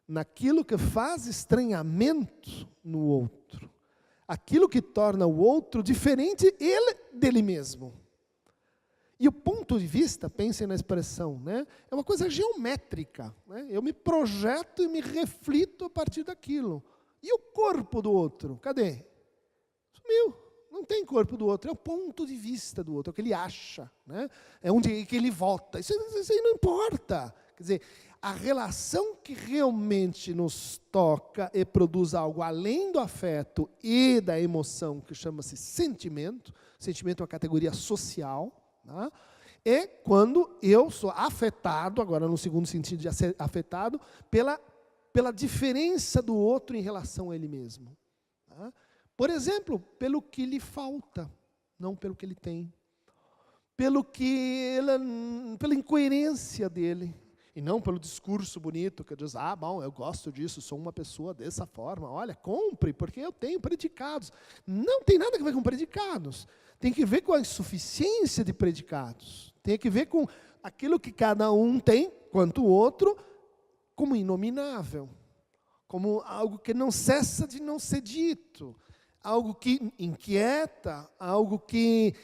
[SPEAKER 1] Naquilo que faz estranhamento no outro. Aquilo que torna o outro diferente ele dele mesmo. E o ponto de vista, pensem na expressão, né, é uma coisa geométrica, né? Eu me projeto e me reflito a partir daquilo. E o corpo do outro? Cadê? Sumiu. Não tem corpo do outro, é o ponto de vista do outro, é o que ele acha, né? É onde que ele vota. Isso aí não importa. Quer dizer, a relação que realmente nos toca e produz algo além do afeto e da emoção, que chama-se sentimento. Sentimento é uma categoria social. É quando eu sou afetado, agora no segundo sentido de ser afetado, pela diferença do outro em relação a ele mesmo. Por exemplo, pelo que lhe falta, não pelo que ele tem. Pela incoerência dele. E não pelo discurso bonito que diz, bom, eu gosto disso, sou uma pessoa dessa forma. Olha, compre, porque eu tenho predicados. Não tem nada a ver com predicados. Tem que ver com a insuficiência de predicados. Tem que ver com aquilo que cada um tem, quanto o outro, como inominável. Como algo que não cessa de não ser dito. Algo que inquieta, algo que,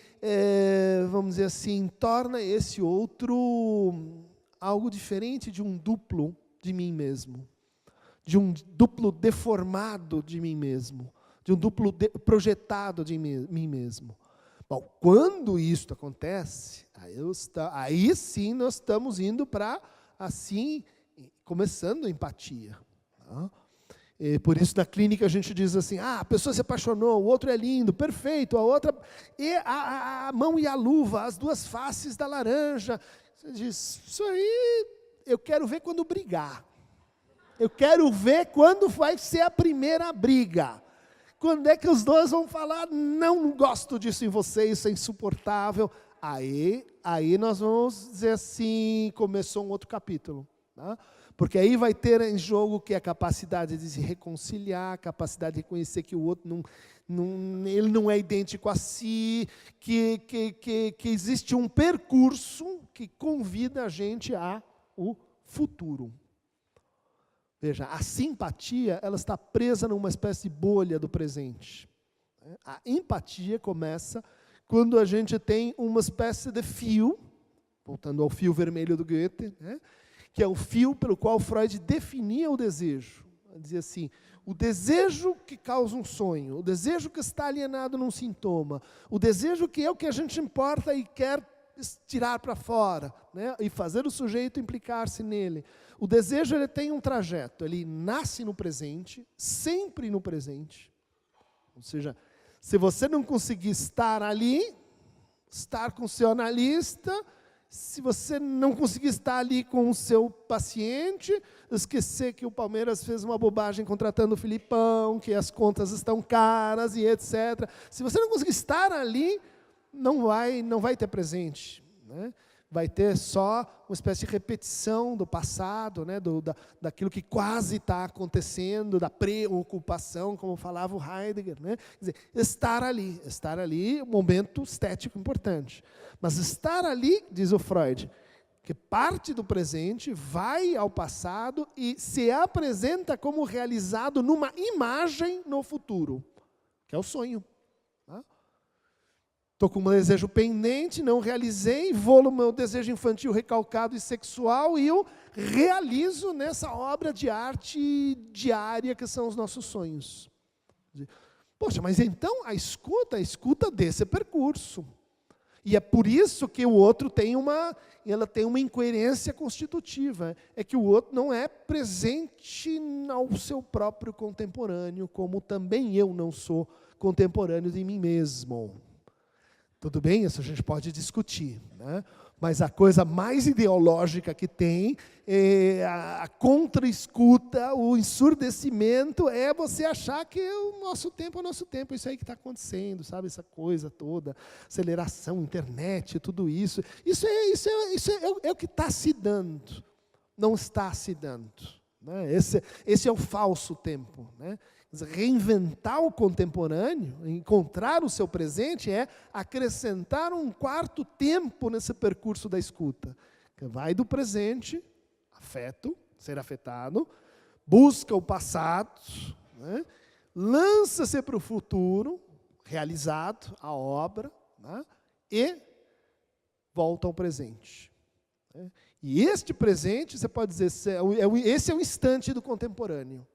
[SPEAKER 1] vamos dizer assim, torna esse outro algo diferente de um duplo de mim mesmo. De um duplo deformado de mim mesmo. De um duplo projetado de mim mesmo. Bom, quando isso acontece, aí sim nós estamos indo para, assim, começando a empatia. Tá? E por isso na clínica a gente diz assim, a pessoa se apaixonou, o outro é lindo, perfeito, a outra... E a mão e a luva, as duas faces da laranja. Você diz, isso aí eu quero ver quando brigar. Eu quero ver quando vai ser a primeira briga. Quando é que os dois vão falar, não gosto disso em você, isso é insuportável. Aí nós vamos dizer assim, começou um outro capítulo. Tá? Porque aí vai ter em jogo que é a capacidade de se reconciliar, a capacidade de reconhecer que o outro ele não é idêntico a si, que existe um percurso que convida a gente ao futuro. Veja, a simpatia, ela está presa numa espécie de bolha do presente. A empatia começa quando a gente tem uma espécie de fio, voltando ao fio vermelho do Goethe, né, que é o fio pelo qual Freud definia o desejo. Ele dizia assim, o desejo que causa um sonho, o desejo que está alienado num sintoma, o desejo que é o que a gente importa e quer tirar para fora, né, e fazer o sujeito implicar-se nele. O desejo, ele tem um trajeto, ele nasce no presente, sempre no presente. Ou seja, se você não conseguir estar ali, estar com o seu analista, se você não conseguir estar ali com o seu paciente, esquecer que o Palmeiras fez uma bobagem contratando o Filipão, que as contas estão caras e etc. Se você não conseguir estar ali, não vai ter presente, né? Vai ter só uma espécie de repetição do passado, né? Daquilo que quase está acontecendo, da preocupação, como falava o Heidegger, né? Quer dizer, estar ali, um momento estético importante. Mas estar ali, diz o Freud, que parte do presente vai ao passado e se apresenta como realizado numa imagem no futuro, que é o sonho. Estou com um desejo pendente, não realizei, vou no meu desejo infantil recalcado e sexual e eu realizo nessa obra de arte diária que são os nossos sonhos. Poxa, mas então a escuta desse percurso. E é por isso que o outro tem uma incoerência constitutiva. É que o outro não é presente ao seu próprio contemporâneo, como também eu não sou contemporâneo de mim mesmo. Tudo bem, isso a gente pode discutir, né? Mas a coisa mais ideológica que tem, a contra-escuta, o ensurdecimento, é você achar que o nosso tempo é o nosso tempo, isso aí que está acontecendo, sabe? Essa coisa toda, aceleração, internet, tudo isso. Isso é o que está se dando, não está se dando, né? Esse é o falso tempo, né? Reinventar o contemporâneo, encontrar o seu presente, é acrescentar um quarto tempo nesse percurso da escuta. Que vai do presente, afeto, ser afetado, busca o passado, né? Lança-se para o futuro, realizado, a obra, né? E volta ao presente. Né? E este presente, você pode dizer, esse é o instante do contemporâneo.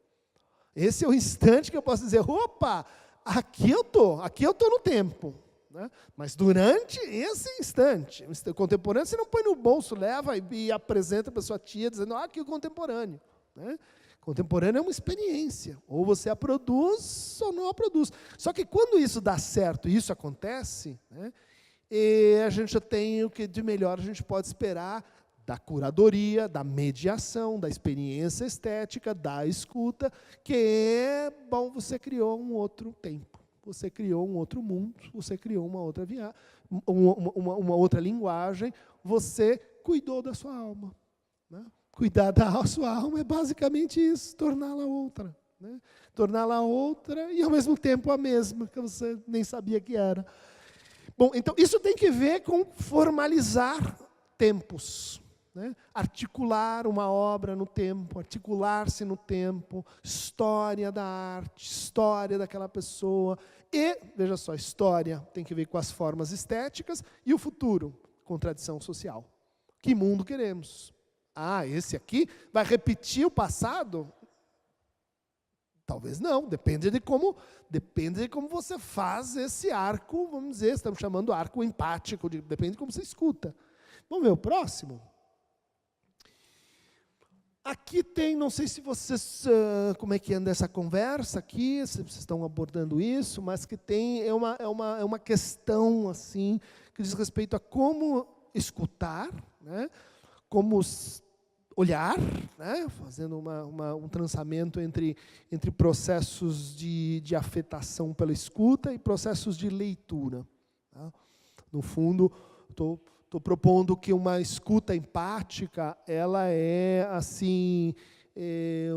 [SPEAKER 1] Esse é o instante que eu posso dizer, opa, aqui eu estou no tempo. Né? Mas durante esse instante, o contemporâneo você não põe no bolso, leva e apresenta para sua tia, dizendo, aqui o contemporâneo. Né? Contemporâneo é uma experiência, ou você a produz ou não a produz. Só que quando isso dá certo e isso acontece, né, a gente tem o que de melhor a gente pode esperar da curadoria, da mediação, da experiência estética, da escuta, que é, bom, você criou um outro tempo, você criou um outro mundo, você criou uma outra uma outra linguagem, você cuidou da sua alma. Né? Cuidar da sua alma é basicamente isso, torná-la outra. Né? Torná-la outra e, ao mesmo tempo, a mesma, que você nem sabia que era. Bom, então, isso tem que ver com formalizar tempos. Né? Articular uma obra no tempo, articular-se no tempo, história da arte, história daquela pessoa. E, veja só, história tem que ver com as formas estéticas e o futuro, contradição social. Que mundo queremos? Esse aqui vai repetir o passado? Talvez não, depende de como você faz esse arco, vamos dizer, estamos chamando arco empático, depende de como você escuta. Vamos ver o próximo? Aqui tem, não sei se vocês, como é que anda essa conversa aqui, se vocês estão abordando isso, mas que tem, é uma questão assim, que diz respeito a como escutar, né, como olhar, né, fazendo um trançamento entre processos de afetação pela escuta e processos de leitura. Tá? No fundo, estou propondo que uma escuta empática, ela é assim,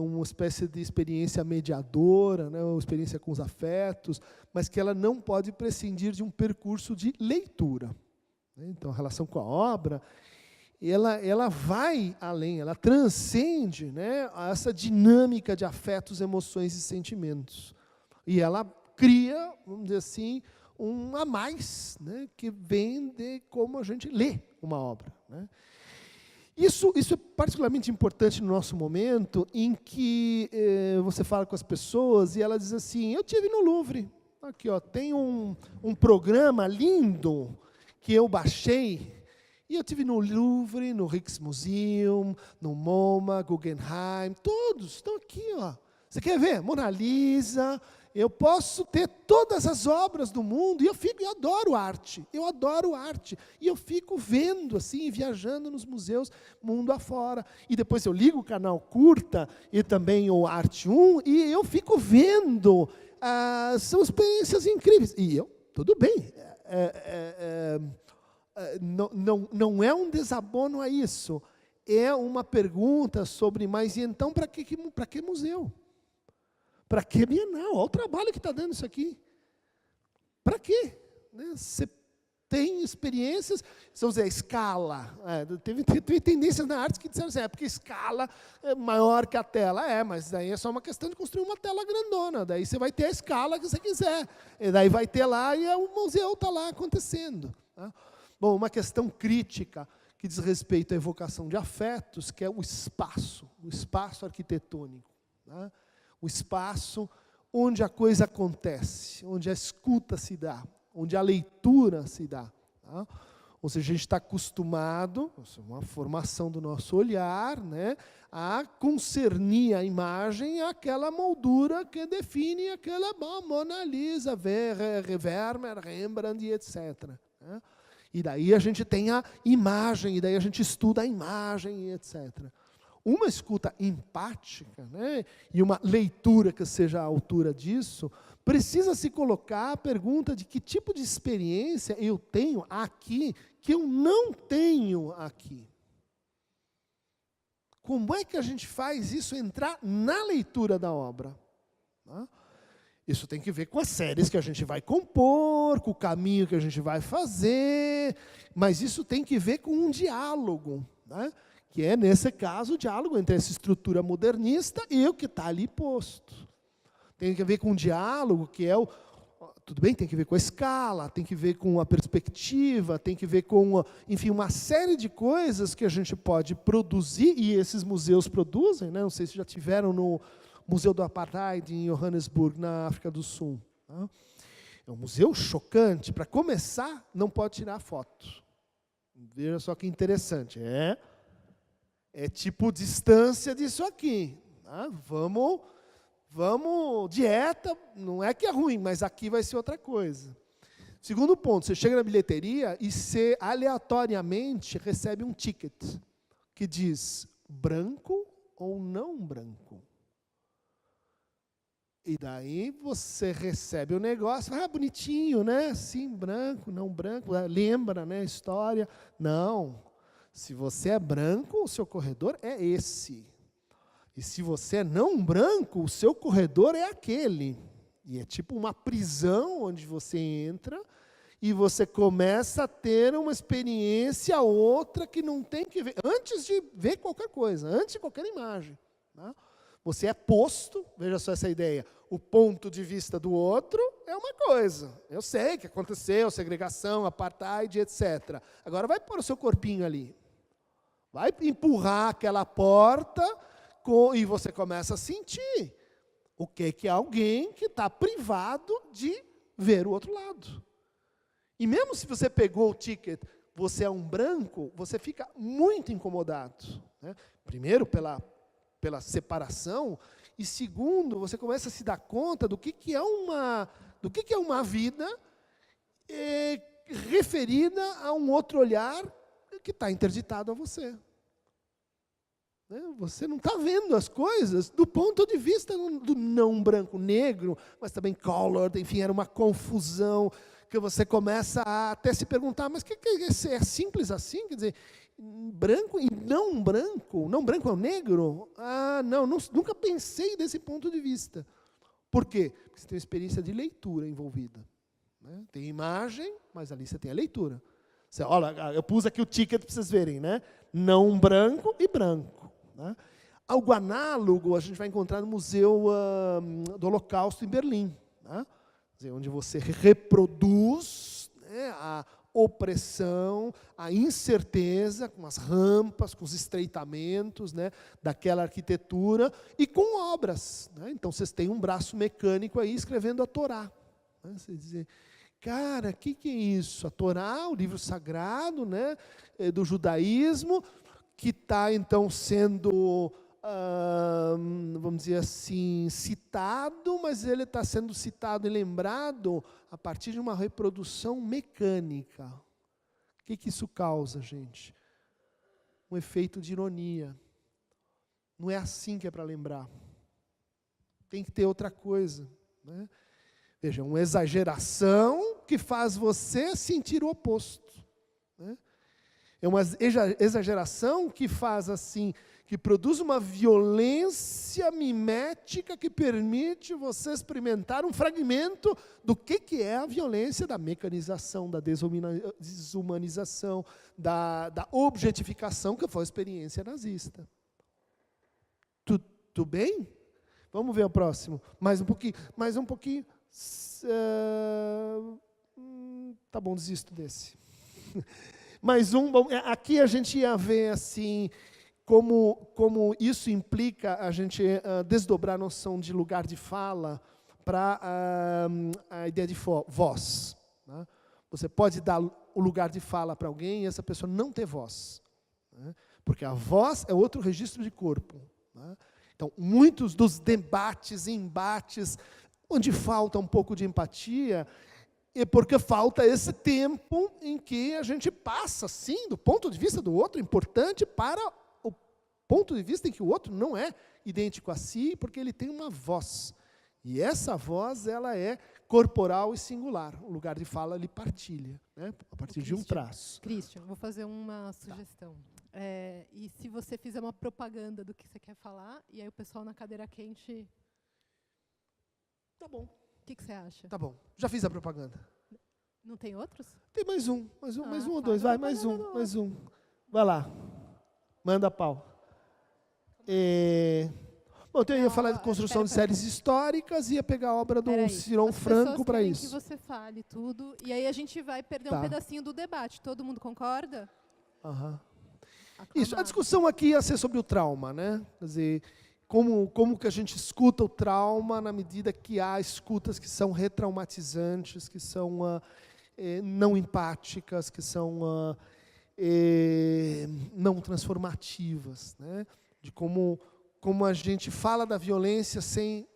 [SPEAKER 1] uma espécie de experiência mediadora, né, uma experiência com os afetos, mas que ela não pode prescindir de um percurso de leitura. Então, a relação com a obra, ela vai além, ela transcende, né, essa dinâmica de afetos, emoções e sentimentos. E ela cria, vamos dizer assim, um a mais, né, que vem de como a gente lê uma obra, né. Isso é particularmente importante no nosso momento, em que você fala com as pessoas e ela diz assim, eu estive no Louvre, aqui ó, tem um programa lindo que eu baixei, e eu estive no Louvre, no Rijksmuseum, no MoMA, Guggenheim, todos estão aqui, ó. Você quer ver? Mona Lisa. Eu posso ter todas as obras do mundo, e eu adoro arte, e eu fico vendo, assim, viajando nos museus, mundo afora, e depois eu ligo o canal Curta, e também o Arte 1, e eu fico vendo, são experiências incríveis, e eu, tudo bem, não é um desabono a isso, é uma pergunta sobre, mas e então para que museu? Para que Bienal? Olha o trabalho que está dando isso aqui. Para quê? Você tem experiências, vamos dizer, a escala. Teve tendências na arte que disseram assim, porque a escala é maior que a tela. Mas daí é só uma questão de construir uma tela grandona. Daí você vai ter a escala que você quiser. E daí vai ter lá e o museu está lá acontecendo. Bom, uma questão crítica que diz respeito à evocação de afetos, que é o espaço arquitetônico. O espaço onde a coisa acontece, onde a escuta se dá, onde a leitura se dá. Ou seja, a gente está acostumado, uma formação do nosso olhar, né, a concernir a imagem àquela moldura que define aquela Mona Lisa, Vermeer, Rembrandt, etc. E daí a gente tem a imagem, e daí a gente estuda a imagem, etc. Uma escuta empática, né, e uma leitura que seja à altura disso, precisa se colocar a pergunta de que tipo de experiência eu tenho aqui que eu não tenho aqui. Como é que a gente faz isso entrar na leitura da obra? Isso tem que ver com as séries que a gente vai compor, com o caminho que a gente vai fazer, mas isso tem que ver com um diálogo, né? Que é, nesse caso, o diálogo entre essa estrutura modernista e o que está ali posto. Tem que ver com um diálogo que é tudo bem, tem que ver com a escala, tem que ver com a perspectiva, tem que ver com, enfim, uma série de coisas que a gente pode produzir, e esses museus produzem, né? Não sei se já tiveram no Museu do Apartheid, em Johannesburg, na África do Sul. É um museu chocante. Para começar, não pode tirar foto. Veja só que interessante. É tipo distância disso aqui. Vamos, dieta, não é que é ruim, mas aqui vai ser outra coisa. Segundo ponto, você chega na bilheteria e você aleatoriamente recebe um ticket que diz branco ou não branco. E daí você recebe o negócio, bonitinho, né? Sim, branco, não branco, lembra, né, a história. Não. Se você é branco, o seu corredor é esse. E se você é não branco, o seu corredor é aquele. E é tipo uma prisão onde você entra e você começa a ter uma experiência outra que não tem que ver, antes de ver qualquer coisa, antes de qualquer imagem. Você é posto, veja só essa ideia, o ponto de vista do outro é uma coisa. Eu sei que aconteceu, segregação, apartheid, etc. Agora vai pôr o seu corpinho ali. Vai empurrar aquela porta e você começa a sentir o que é alguém que está privado de ver o outro lado. E mesmo se você pegou o ticket, você é um branco, você fica muito incomodado. Primeiro, pela separação, e segundo, você começa a se dar conta do que é uma vida referida a um outro olhar que está interditado a você. Você não está vendo as coisas do ponto de vista do não branco, negro, mas também colored, enfim, era uma confusão que você começa a até se perguntar, mas é simples assim? Quer dizer, branco e não branco? Não branco é o negro? Ah, não, nunca pensei desse ponto de vista. Por quê? Porque você tem uma experiência de leitura envolvida. Né? Tem imagem, mas ali você tem a leitura. Você, olha, eu pus aqui o ticket para vocês verem, né? Não branco e branco. Né? Algo análogo a gente vai encontrar no Museu do Holocausto em Berlim. Né? Quer dizer, onde você reproduz, né, a opressão, a incerteza, com as rampas, com os estreitamentos, né, daquela arquitetura, e com obras. Né? Então, vocês têm um braço mecânico aí escrevendo a Torá. Né? Você diz, cara, o que é isso? A Torá, o livro sagrado, né, do judaísmo, que está, então, sendo, vamos dizer assim, citado, mas ele está sendo citado e lembrado a partir de uma reprodução mecânica. O que isso causa, gente? Um efeito de ironia. Não é assim que é para lembrar. Tem que ter outra coisa. Né? Veja, uma exageração que faz você sentir o oposto. Né? É uma exageração que faz assim, que produz uma violência mimética que permite você experimentar um fragmento do que é a violência da mecanização, da desumanização, da objetificação, que foi a experiência nazista. Tudo bem? Vamos ver o próximo. Mais um pouquinho. Tá bom, desisto desse. Mais um. Bom, aqui a gente ia ver assim, como isso implica a gente desdobrar a noção de lugar de fala para a ideia de voz. Né? Você pode dar o lugar de fala para alguém e essa pessoa não ter voz. Né? Porque a voz é outro registro de corpo. Né? Então, muitos dos debates, embates, onde falta um pouco de empatia, é porque falta esse tempo em que a gente passa, sim, do ponto de vista do outro, importante para o ponto de vista em que o outro não é idêntico a si, porque ele tem uma voz. E essa voz, ela é corporal e singular. O lugar de fala, ele partilha, né, a partir de um traço.
[SPEAKER 2] Christian, vou fazer uma sugestão. E se você fizer uma propaganda do que você quer falar, e aí o pessoal na cadeira quente...
[SPEAKER 1] Tá bom.
[SPEAKER 2] O que você acha?
[SPEAKER 1] Tá bom. Já fiz a propaganda.
[SPEAKER 2] Não tem outros?
[SPEAKER 1] Tem mais um ou dois. Vai, mais um. Vai lá. Manda pau. Bom, então eu ia falar de construção de séries históricas e ia pegar a obra do Ciron Franco para isso.
[SPEAKER 2] Que você fale tudo, e aí a gente vai perder um pedacinho do debate. Todo mundo concorda?
[SPEAKER 1] Aham. Isso, a discussão aqui ia ser sobre o trauma, né? Quer dizer, como que a gente escuta o trauma na medida que há escutas que são retraumatizantes, que são não empáticas, que são não transformativas, né? De como a gente fala da violência sem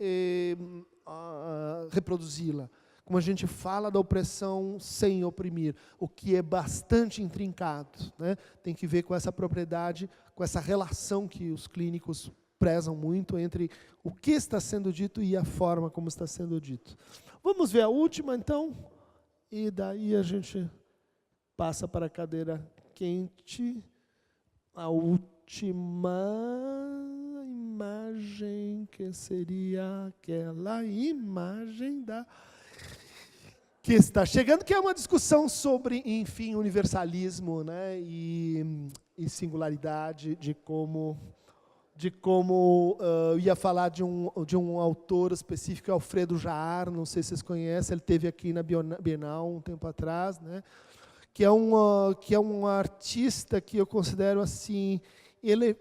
[SPEAKER 1] reproduzi-la, como a gente fala da opressão sem oprimir, o que é bastante intrincado, né? Tem que ver com essa propriedade, com essa relação que os clínicos prezam muito entre o que está sendo dito e a forma como está sendo dito. Vamos ver a última, então, e daí a gente passa para a cadeira quente. A última imagem, que seria aquela imagem que está chegando, que é uma discussão sobre, enfim, universalismo, né, e singularidade, de como ia falar de um autor específico, Alfredo Jaar, não sei se vocês conhecem, ele esteve aqui na Bienal um tempo atrás, né, que é um artista que eu considero assim, ele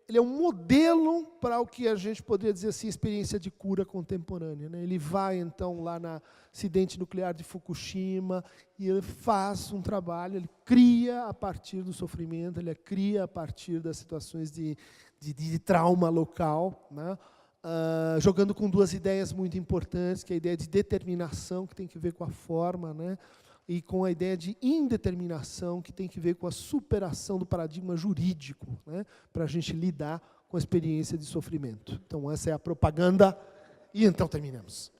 [SPEAKER 1] é um modelo para o que a gente poderia dizer assim, experiência de cura contemporânea, né? Ele vai, então, lá no acidente nuclear de Fukushima, e ele faz um trabalho, ele cria a partir do sofrimento, ele cria a partir das situações de trauma local, né? Jogando com duas ideias muito importantes, que é a ideia de determinação, que tem que ver com a forma, né? E com a ideia de indeterminação, que tem que ver com a superação do paradigma jurídico, né, para a gente lidar com a experiência de sofrimento. Então, essa é a propaganda, e então terminamos.